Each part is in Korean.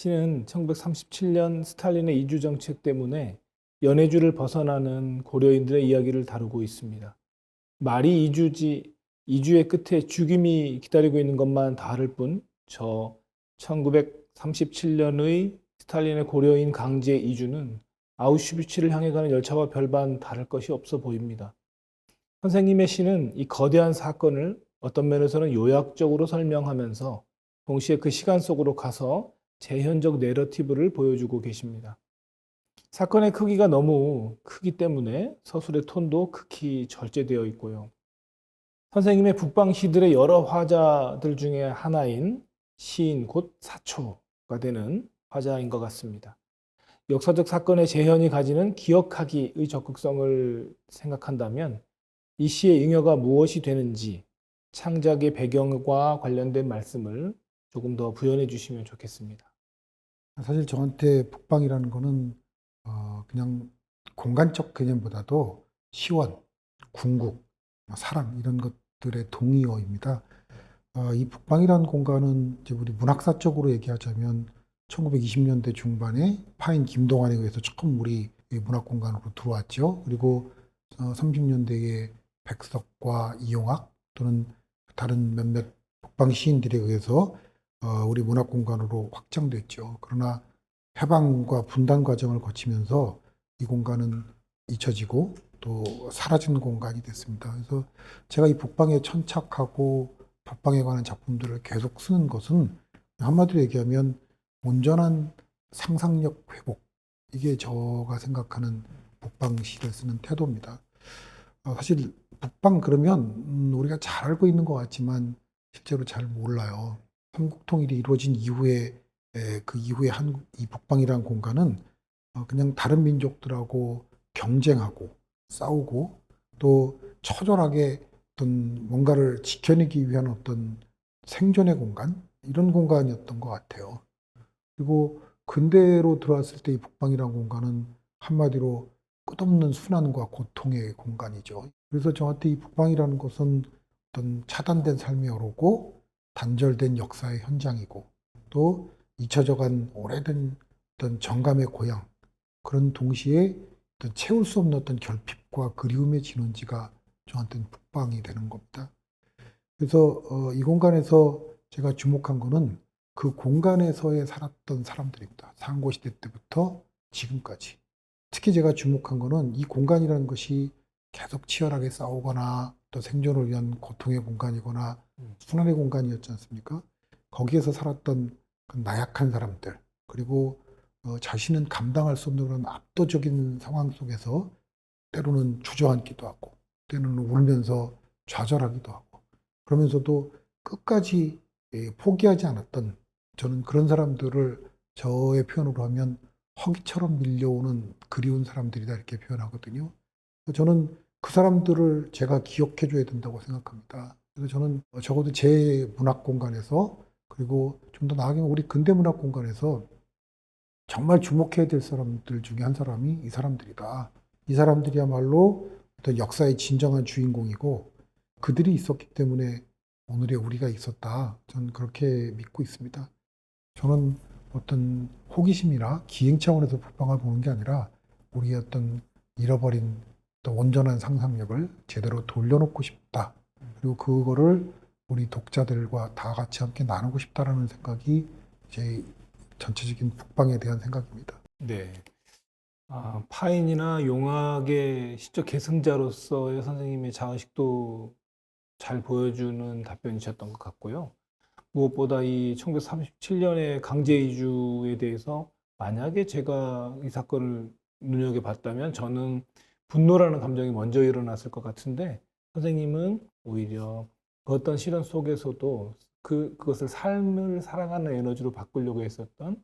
시는 1937년 스탈린의 이주 정책 때문에 연해주를 벗어나는 고려인들의 이야기를 다루고 있습니다. 말이 이주지, 이주의 끝에 죽임이 기다리고 있는 것만 다를 뿐, 저 1937년의 스탈린의 고려인 강제 이주는 아우슈비츠를 향해 가는 열차와 별반 다를 것이 없어 보입니다. 선생님의 시는 이 거대한 사건을 어떤 면에서는 요약적으로 설명하면서 동시에 그 시간 속으로 가서 재현적 내러티브를 보여주고 계십니다. 사건의 크기가 너무 크기 때문에 서술의 톤도 극히 절제되어 있고요. 선생님의 북방 시들의 여러 화자들 중에 하나인 시인 곧 사초가 되는 화자인 것 같습니다. 역사적 사건의 재현이 가지는 기억하기의 적극성을 생각한다면 이 시의 잉여가 무엇이 되는지 창작의 배경과 관련된 말씀을 조금 더 부연해 주시면 좋겠습니다. 사실 저한테 북방이라는 거는 그냥 공간적 개념보다도 시원, 궁극, 사랑 이런 것들의 동의어입니다. 이 북방이라는 공간은 이제 우리 문학사 쪽으로 얘기하자면 1920년대 중반에 파인 김동완에 의해서 처음 우리 문학 공간으로 들어왔죠. 그리고 30년대에 백석과 이용학 또는 다른 몇몇 북방 시인들에 의해서 우리 문학 공간으로 확장됐죠. 그러나 해방과 분단 과정을 거치면서 이 공간은 잊혀지고 또 사라지는 공간이 됐습니다. 그래서 제가 이 북방에 천착하고 북방에 관한 작품들을 계속 쓰는 것은 한마디로 얘기하면 온전한 상상력 회복. 이게 제가 생각하는 북방 시를 쓰는 태도입니다. 사실 북방 그러면 우리가 잘 알고 있는 것 같지만 실제로 잘 몰라요. 삼국 통일이 이루어진 이후에 그 이후에 이 북방이라는 공간은 그냥 다른 민족들하고 경쟁하고 싸우고 또 처절하게 어떤 뭔가를 지켜내기 위한 어떤 생존의 공간 이런 공간이었던 것 같아요. 그리고 근대로 들어왔을 때 이 북방이라는 공간은 한마디로 끝없는 순환과 고통의 공간이죠. 그래서 저한테 이 북방이라는 것은 어떤 차단된 삶의 어로고 단절된 역사의 현장이고 또 잊혀져간 오래된 어떤 정감의 고향 그런 동시에 어떤 채울 수 없는 어떤 결핍과 그리움의 진원지가 저한테는 북방이 되는 겁니다. 그래서 이 공간에서 제가 주목한 거는 그 공간에서의 살았던 사람들입니다. 상고시대 때부터 지금까지. 특히 제가 주목한 거는 이 공간이라는 것이 계속 치열하게 싸우거나 또 생존을 위한 고통의 공간이거나 순환의 공간이었지 않습니까? 거기에서 살았던 그 나약한 사람들 그리고 자신은 감당할 수 없는 그런 압도적인 상황 속에서 때로는 주저앉기도 하고 때로는 울면서 좌절하기도 하고 그러면서도 끝까지 포기하지 않았던 저는 그런 사람들을 저의 표현으로 하면 허기처럼 밀려오는 그리운 사람들이다 이렇게 표현하거든요. 저는 그 사람들을 제가 기억해 줘야 된다고 생각합니다. 그래서 저는 적어도 제 문학 공간에서 그리고 좀 더 나아가면 우리 근대 문학 공간에서 정말 주목해야 될 사람들 중에 한 사람이 이 사람들이다. 이 사람들이야말로 어떤 역사의 진정한 주인공이고 그들이 있었기 때문에 오늘의 우리가 있었다. 저는 그렇게 믿고 있습니다. 저는 어떤 호기심이나 기행 차원에서 북방을 보는 게 아니라 우리의 어떤 잃어버린 또 온전한 상상력을 제대로 돌려놓고 싶다. 그리고 그거를 우리 독자들과 다 같이 함께 나누고 싶다라는 생각이 제 전체적인 북방에 대한 생각입니다. 네. 파인이나 용학의 시적 계승자로서의 선생님의 자의식도 잘 보여주는 답변이셨던 것 같고요. 무엇보다 이 1937년의 강제 이주에 대해서 만약에 제가 이 사건을 눈여겨봤다면 저는 분노라는 감정이 먼저 일어났을 것 같은데 선생님은 오히려 그 어떤 시련 속에서도 그것을 삶을 살아가는 에너지로 바꾸려고 했었던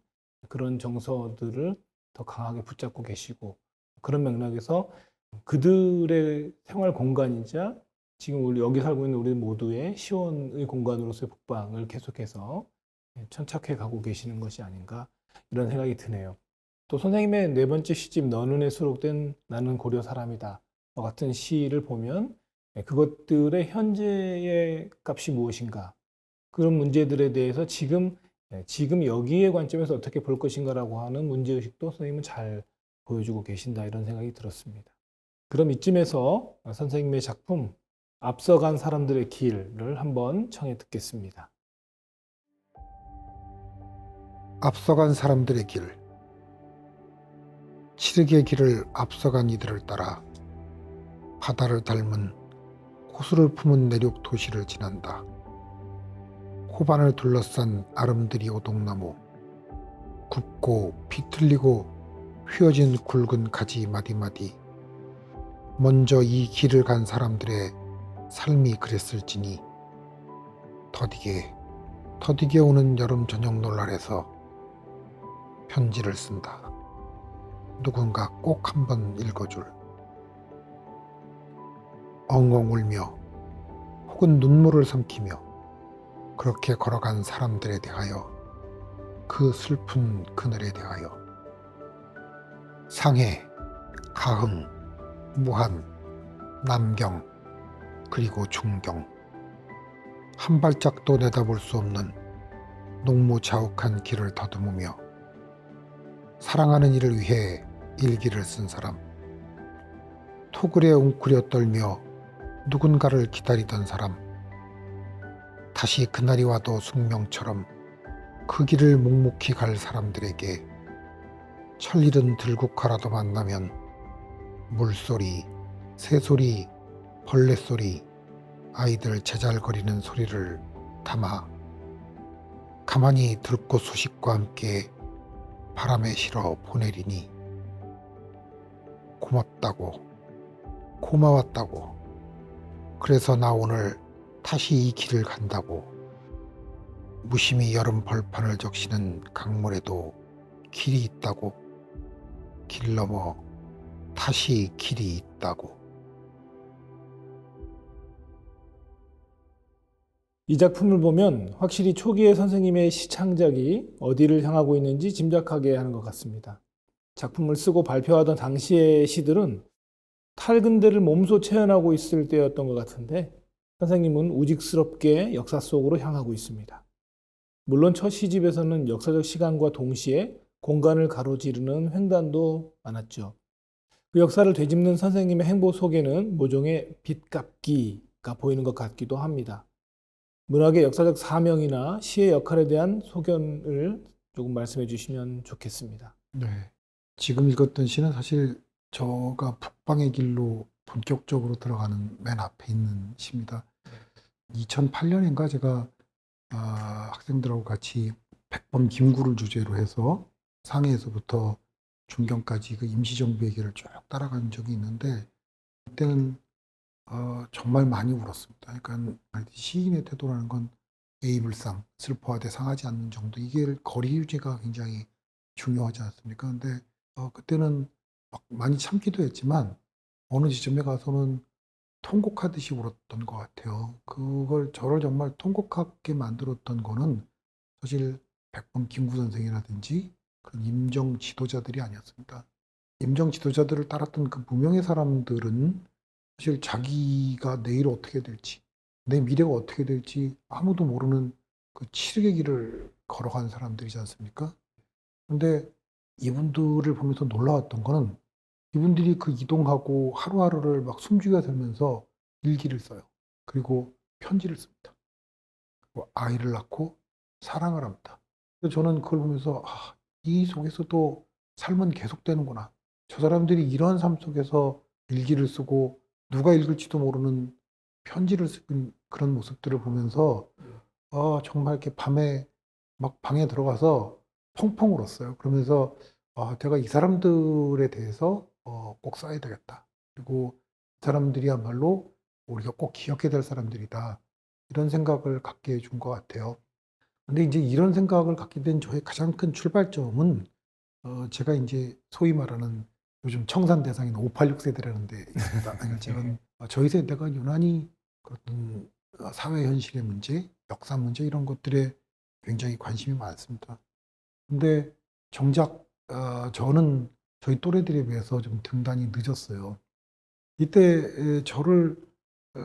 그런 정서들을 더 강하게 붙잡고 계시고 그런 맥락에서 그들의 생활 공간이자 지금 우리 여기 살고 있는 우리 모두의 시원의 공간으로서의 북방을 계속해서 천착해 가고 계시는 것이 아닌가 이런 생각이 드네요. 또 선생님의 네 번째 시집 너눈에 수록된 나는 고려 사람이다 같은 시를 보면 그것들의 현재의 값이 무엇인가 그런 문제들에 대해서 지금 지금 여기에 관점에서 어떻게 볼 것인가라고 하는 문제의식도 선생님은 잘 보여주고 계신다 이런 생각이 들었습니다. 그럼 이쯤에서 선생님의 작품 앞서간 사람들의 길을 한번 청해 듣겠습니다. 앞서간 사람들의 길. 칠흑의 길을 앞서간 이들을 따라 바다를 닮은 호수를 품은 내륙 도시를 지난다. 호반을 둘러싼 아름드리 오동나무, 굽고 비틀리고 휘어진 굵은 가지 마디마디. 먼저 이 길을 간 사람들의 삶이 그랬을지니 더디게 오는 여름 저녁 놀랄에서 편지를 쓴다. 누군가 꼭 한번 읽어줄. 엉엉 울며 혹은 눈물을 삼키며 그렇게 걸어간 사람들에 대하여, 그 슬픈 그늘에 대하여. 상해, 가흥, 무한, 남경, 그리고 중경. 한 발짝도 내다볼 수 없는 녹무자욱한 길을 더듬으며 사랑하는 이를 위해 일기를 쓴 사람. 토굴에 웅크려 떨며 누군가를 기다리던 사람. 다시 그날이 와도 숙명처럼 그 길을 묵묵히 갈 사람들에게 철일은 들국화라도 만나면 물소리, 새소리, 벌레소리, 아이들 제잘거리는 소리를 담아 가만히 들꽃 소식과 함께 바람에 실어 보내리니 고맙다고, 고마웠다고. 그래서 나 오늘 다시 이 길을 간다고. 무심히 여름 벌판을 적시는 강물에도 길이 있다고. 길 넘어 다시 길이 있다고. 이 작품을 보면 확실히 초기의 선생님의 시창작이 어디를 향하고 있는지 짐작하게 하는 것 같습니다. 작품을 쓰고 발표하던 당시의 시들은 탈근대를 몸소 체현하고 있을 때였던 것 같은데 선생님은 우직스럽게 역사 속으로 향하고 있습니다. 물론 첫 시집에서는 역사적 시간과 동시에 공간을 가로지르는 횡단도 많았죠. 그 역사를 되짚는 선생님의 행보 속에는 모종의 빚갚기가 보이는 것 같기도 합니다. 문학의 역사적 사명이나 시의 역할에 대한 소견을 조금 말씀해 주시면 좋겠습니다. 네. 지금 읽었던 시는 사실 저가 북방의 길로 본격적으로 들어가는 맨 앞에 있는 시입니다. 2008년인가 제가 학생들하고 같이 백범 김구를 주제로 해서 상해에서부터 중경까지 그 임시정부의 길을 쭉 따라간 적이 있는데 그때는 정말 많이 울었습니다. 그러니까 시인의 태도라는 건 애이불상, 슬퍼하되 상하지 않는 정도. 이게 거리 유지가 굉장히 중요하지 않습니까? 근데 그때는 막 많이 참기도 했지만 어느 지점에 가서는 통곡하듯이 울었던 것 같아요. 저를 정말 통곡하게 만들었던 거는 사실 백범 김구 선생이라든지 그런 임정 지도자들이 아니었습니다. 임정 지도자들을 따랐던 그 무명의 사람들은 사실 자기가 내일 어떻게 될지, 내 미래가 어떻게 될지 아무도 모르는 그 칠흑의 길을 걸어간 사람들이지 않습니까? 근데 이분들을 보면서 놀라웠던 거는 이분들이 그 이동하고 하루하루를 막 숨죽여 살면서 일기를 써요. 그리고 편지를 씁니다. 그리고 아이를 낳고 사랑을 합니다. 그래서 저는 그걸 보면서 이 속에서도 삶은 계속되는구나. 저 사람들이 이러한 삶 속에서 일기를 쓰고 누가 읽을지도 모르는 편지를 쓰는 그런 모습들을 보면서 정말 이렇게 밤에 막 방에 들어가서 펑펑 울었어요. 그러면서 제가 이 사람들에 대해서 꼭 써야 되겠다. 그리고 이 사람들이야말로 우리가 꼭 기억해야 될 사람들이다. 이런 생각을 갖게 해준 것 같아요. 근데 이제 이런 생각을 갖게 된 저의 가장 큰 출발점은 제가 이제 소위 말하는 요즘 청산 대상인 586 세대라는 데 있습니다. 제가 저희 세대가 유난히 그런 사회 현실의 문제, 역사 문제 이런 것들에 굉장히 관심이 많습니다. 근데 정작 저는 저희 또래들에 비해서 좀 등단이 늦었어요. 이때 저를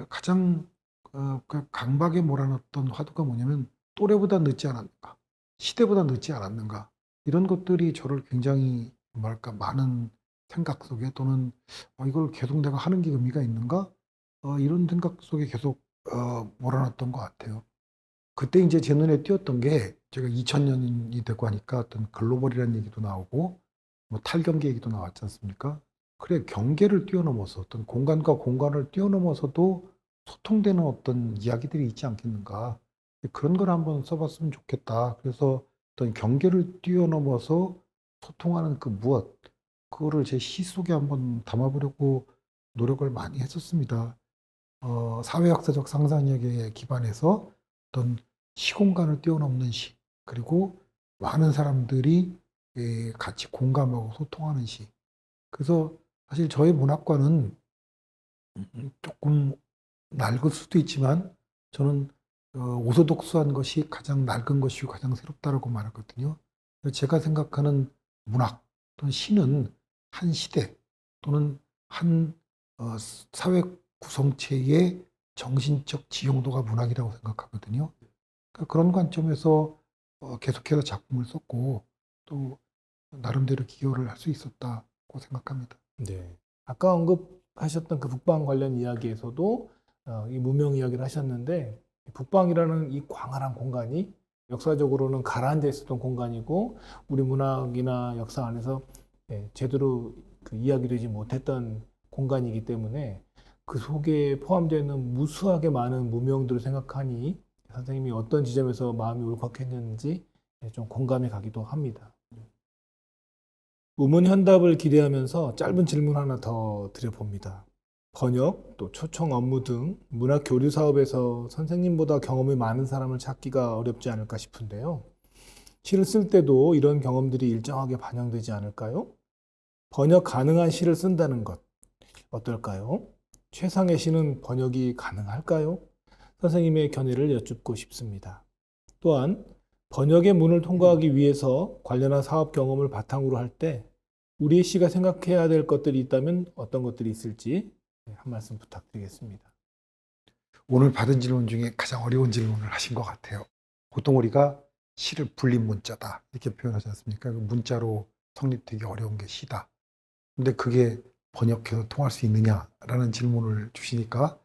가장 강박에 몰아넣었던 화두가 뭐냐면 또래보다 늦지 않았는가. 시대보다 늦지 않았는가? 이런 것들이 저를 굉장히 뭐랄까 많은 생각 속에 또는 이걸 계속 내가 하는 게 의미가 있는가? 이런 생각 속에 계속 몰아놨던 것 같아요. 그때 이제 제 눈에 띄었던 게 제가 2000년이 되고 하니까 어떤 글로벌이라는 얘기도 나오고 뭐 탈경계 얘기도 나왔지 않습니까? 그래, 경계를 뛰어넘어서 어떤 공간과 공간을 뛰어넘어서도 소통되는 어떤 이야기들이 있지 않겠는가. 그런 걸 한번 써봤으면 좋겠다. 그래서 어떤 경계를 뛰어넘어서 소통하는 그 무엇, 그거를 제 시 속에 한번 담아보려고 노력을 많이 했었습니다. 사회역사적 상상력에 기반해서 어떤 시공간을 뛰어넘는 시, 그리고 많은 사람들이 같이 공감하고 소통하는 시. 그래서 사실 저희 문학과는 조금 낡을 수도 있지만 저는 오소독수한 것이 가장 낡은 것이고 가장 새롭다라고 말하거든요. 제가 생각하는 문학 또는 시는 한 시대 또는 한 사회 구성체의 정신적 지용도가 문학이라고 생각하거든요. 그러니까 그런 관점에서 계속해서 작품을 썼고 또 나름대로 기여를 할 수 있었다고 생각합니다. 네. 아까 언급하셨던 그 북방 관련 이야기에서도 이 무명 이야기를 하셨는데 북방이라는 이 광활한 공간이 역사적으로는 가라앉아 있었던 공간이고 우리 문학이나 역사 안에서 제대로 그 이야기되지 못했던 공간이기 때문에 그 속에 포함되는 무수하게 많은 무명들을 생각하니 선생님이 어떤 지점에서 마음이 울컥했는지 좀 공감이 가기도 합니다. 우문현답을 기대하면서 짧은 질문 하나 더 드려봅니다. 번역, 또 초청 업무 등 문학 교류 사업에서 선생님보다 경험이 많은 사람을 찾기가 어렵지 않을까 싶은데요. 시를 쓸 때도 이런 경험들이 일정하게 반영되지 않을까요? 번역 가능한 시를 쓴다는 것 어떨까요? 최상의 시는 번역이 가능할까요? 선생님의 견해를 여쭙고 싶습니다. 또한 번역의 문을 통과하기 위해서 관련한 사업 경험을 바탕으로 할 때 우리의 시가 생각해야 될 것들이 있다면 어떤 것들이 있을지 한 말씀 부탁드리겠습니다. 오늘 받은 질문 중에 가장 어려운 질문을 하신 것 같아요. 보통 우리가 시를 불린 문자다 이렇게 표현하지 않습니까? 그 문자로 성립되기 어려운 게 시다. 근데 그게 번역해서 통할 수 있느냐라는 질문을 주시니까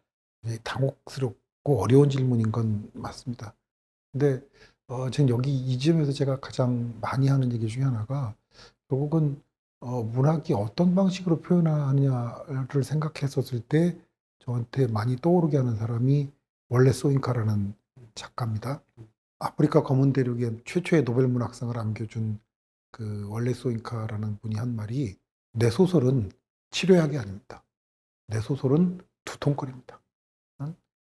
당혹스럽고 어려운 질문인 건 맞습니다. 근데 저는 여기 이 점에서 제가 가장 많이 하는 얘기 중에 하나가 결국은 문학이 어떤 방식으로 표현하느냐를 생각했었을 때 저한테 많이 떠오르게 하는 사람이 월레 소인카라는 작가입니다. 아프리카 검은 대륙에 최초의 노벨 문학상을 안겨준 그 월레 소인카라는 분이 한 말이 내 소설은 치료약이 아닙니다. 내 소설은 두통거리입니다.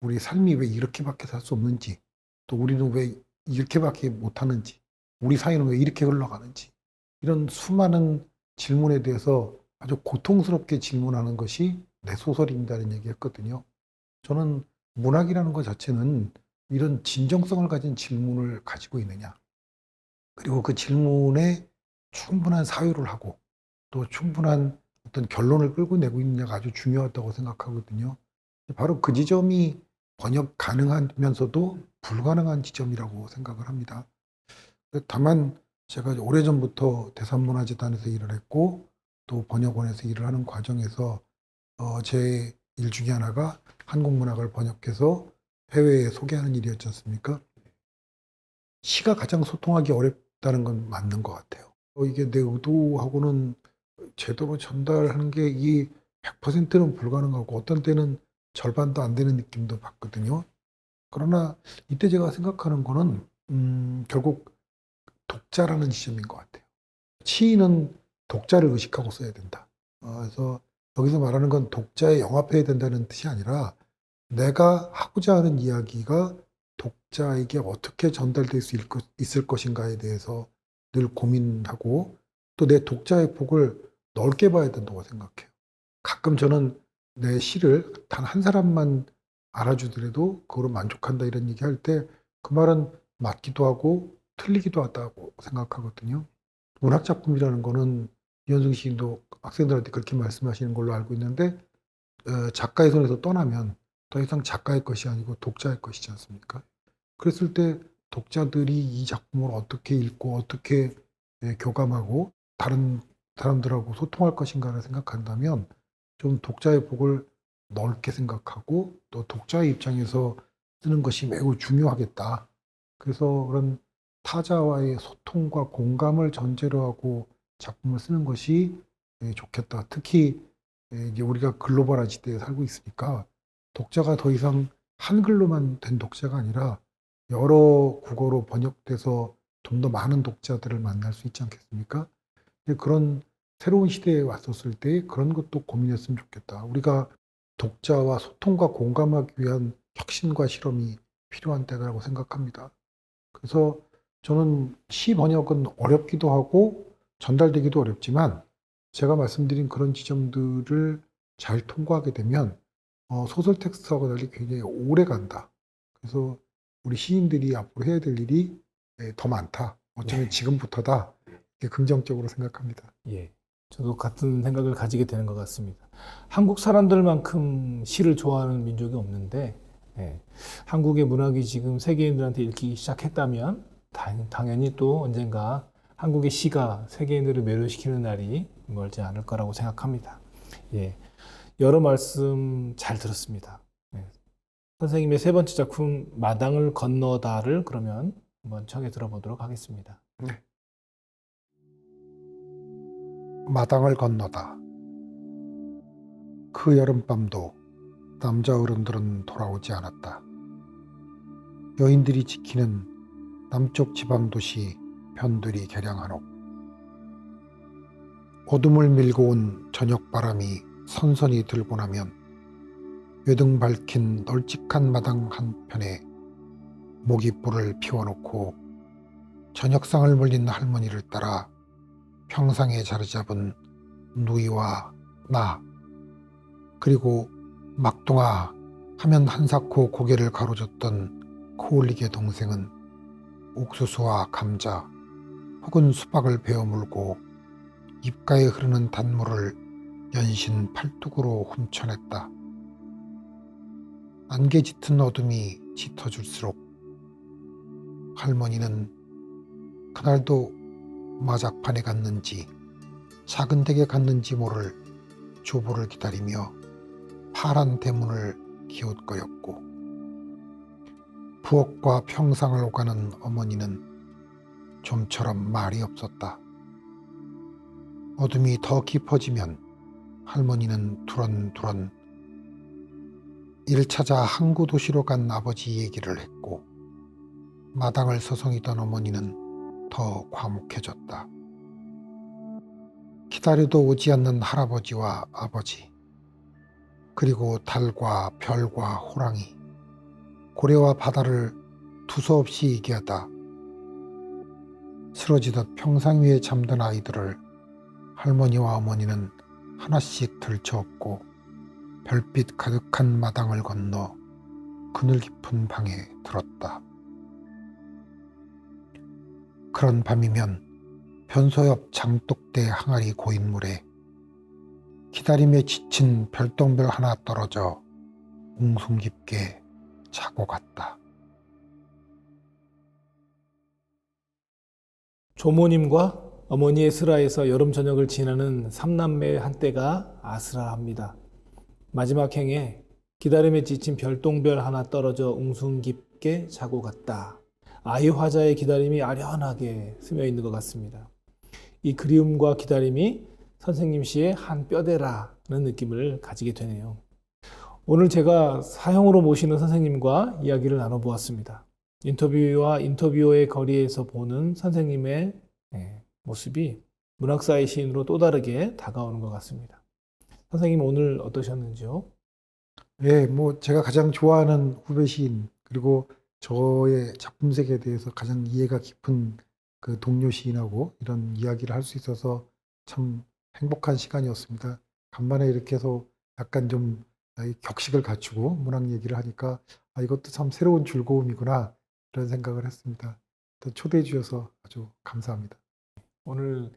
우리 삶이 왜 이렇게밖에 살 수 없는지, 또 우리는 왜 이렇게밖에 못하는지, 우리 사회는 왜 이렇게 흘러가는지, 이런 수많은 질문에 대해서 아주 고통스럽게 질문하는 것이 내 소설입니다는 얘기했거든요. 저는 문학이라는 것 자체는 이런 진정성을 가진 질문을 가지고 있느냐, 그리고 그 질문에 충분한 사유를 하고 또 충분한 어떤 결론을 끌고 내고 있느냐가 아주 중요하다고 생각하거든요. 바로 그 지점이 번역 가능하면서도 불가능한 지점이라고 생각을 합니다. 다만 제가 오래전부터 대산문화재단에서 일을 했고 또 번역원에서 일을 하는 과정에서 제 일 중에 하나가 한국 문학을 번역해서 해외에 소개하는 일이었지 않습니까? 시가 가장 소통하기 어렵다는 건 맞는 것 같아요. 이게 내 의도하고는 제대로 전달하는 게 이 100%는 불가능하고 어떤 때는 절반도 안 되는 느낌도 받거든요. 그러나 이때 제가 생각하는 거는 결국 독자라는 지점인 것 같아요. 시인은 독자를 의식하고 써야 된다. 그래서 여기서 말하는 건 독자에 영합해야 된다는 뜻이 아니라 내가 하고자 하는 이야기가 독자에게 어떻게 전달될 수 있을 것인가에 대해서 늘 고민하고 또 내 독자의 폭을 넓게 봐야 된다고 생각해요. 가끔 저는 내 시를 단 한 사람만 알아주더라도 그거로 만족한다 이런 얘기 할 때 그 말은 맞기도 하고 틀리기도 하다고 생각하거든요. 문학 작품이라는 거는 이현승 시인도 학생들한테 그렇게 말씀하시는 걸로 알고 있는데 작가의 손에서 떠나면 더 이상 작가의 것이 아니고 독자의 것이지 않습니까? 그랬을 때 독자들이 이 작품을 어떻게 읽고 어떻게 교감하고 다른 사람들하고 소통할 것인가를 생각한다면 좀 독자의 복을 넓게 생각하고 또 독자의 입장에서 쓰는 것이 매우 중요하겠다. 그래서 그런 타자와의 소통과 공감을 전제로 하고 작품을 쓰는 것이 좋겠다. 특히 이제 우리가 글로벌한 시대에 살고 있으니까 독자가 더 이상 한글로만 된 독자가 아니라 여러 국어로 번역돼서 좀 더 많은 독자들을 만날 수 있지 않겠습니까? 근데 그런 새로운 시대에 왔었을 때 그런 것도 고민했으면 좋겠다. 우리가 독자와 소통과 공감하기 위한 혁신과 실험이 필요한 때라고 생각합니다. 그래서 저는 시 번역은 어렵기도 하고 전달되기도 어렵지만 제가 말씀드린 그런 지점들을 잘 통과하게 되면 소설 텍스트하고 달리 굉장히 오래 간다. 그래서 우리 시인들이 앞으로 해야 될 일이 더 많다. 어쩌면 네. 지금부터다. 이렇게 긍정적으로 생각합니다. 예. 저도 같은 생각을 가지게 되는 것 같습니다. 한국 사람들만큼 시를 좋아하는 민족이 없는데, 예. 한국의 문학이 지금 세계인들한테 읽히기 시작했다면, 당연히 또 언젠가 한국의 시가 세계인들을 매료시키는 날이 멀지 않을 거라고 생각합니다. 예. 여러 말씀 잘 들었습니다. 예. 선생님의 세 번째 작품, 마당을 건너다를 그러면 한번 청해 들어보도록 하겠습니다. 네. 마당을 건너다. 그 여름밤도 남자 어른들은 돌아오지 않았다. 여인들이 지키는 남쪽 지방도시 변두리 개량한옥. 어둠을 밀고 온 저녁바람이 선선히 들고 나면 외등 밝힌 널찍한 마당 한편에 모깃불을 피워놓고 저녁상을 물린 할머니를 따라 평상에 자리 잡은 누이와 나, 그리고 막둥아 하면 한사코 고개를 가로젓던 코올리게 동생은 옥수수와 감자 혹은 수박을 베어 물고 입가에 흐르는 단물을 연신 팔뚝으로 훔쳐냈다. 안개 짙은 어둠이 짙어질수록 할머니는 그날도 마작판에 갔는지 작은 댁에 갔는지 모를 조부를 기다리며 파란 대문을 기웃거렸고 부엌과 평상을 오가는 어머니는 좀처럼 말이 없었다. 어둠이 더 깊어지면 할머니는 두런두런 일 찾아 항구 도시로 간 아버지 얘기를 했고 마당을 서성이던 어머니는 더 과묵해졌다. 기다려도 오지 않는 할아버지와 아버지, 그리고 달과 별과 호랑이, 고래와 바다를 두서없이 얘기하다 쓰러지듯 평상 위에 잠든 아이들을 할머니와 어머니는 하나씩 들쳐업고 별빛 가득한 마당을 건너 그늘 깊은 방에 들었다. 그런 밤이면 변소 옆 장독대 항아리 고인물에 기다림에 지친 별똥별 하나 떨어져 웅숭 깊게 자고 갔다. 조모님과 어머니의 슬하에서 여름 저녁을 지나는 삼남매의 한때가 아슬아합니다. 마지막 행에 기다림에 지친 별똥별 하나 떨어져 웅숭 깊게 자고 갔다. 아이 화자의 기다림이 아련하게 스며 있는 것 같습니다. 이 그리움과 기다림이 선생님 시의 한 뼈대라는 느낌을 가지게 되네요. 오늘 제가 사형으로 모시는 선생님과 이야기를 나눠보았습니다. 인터뷰와 인터뷰어의 거리에서 보는 선생님의 모습이 문학사의 시인으로 또 다르게 다가오는 것 같습니다. 선생님 오늘 어떠셨는지요? 예, 뭐 제가 가장 좋아하는 후배 시인 그리고 저의 작품 세계에 대해서 가장 이해가 깊은 그 동료 시인하고 이런 이야기를 할 수 있어서 참 행복한 시간이었습니다. 간만에 이렇게 해서 약간 좀 격식을 갖추고 문학 얘기를 하니까 이것도 참 새로운 즐거움이구나 이런 생각을 했습니다. 또 초대해 주셔서 아주 감사합니다. 오늘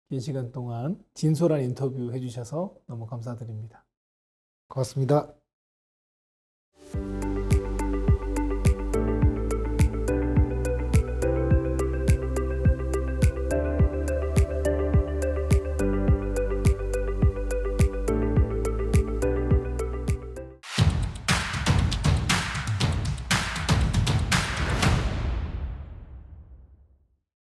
긴 시간 동안 진솔한 인터뷰 해주셔서 너무 감사드립니다. 고맙습니다.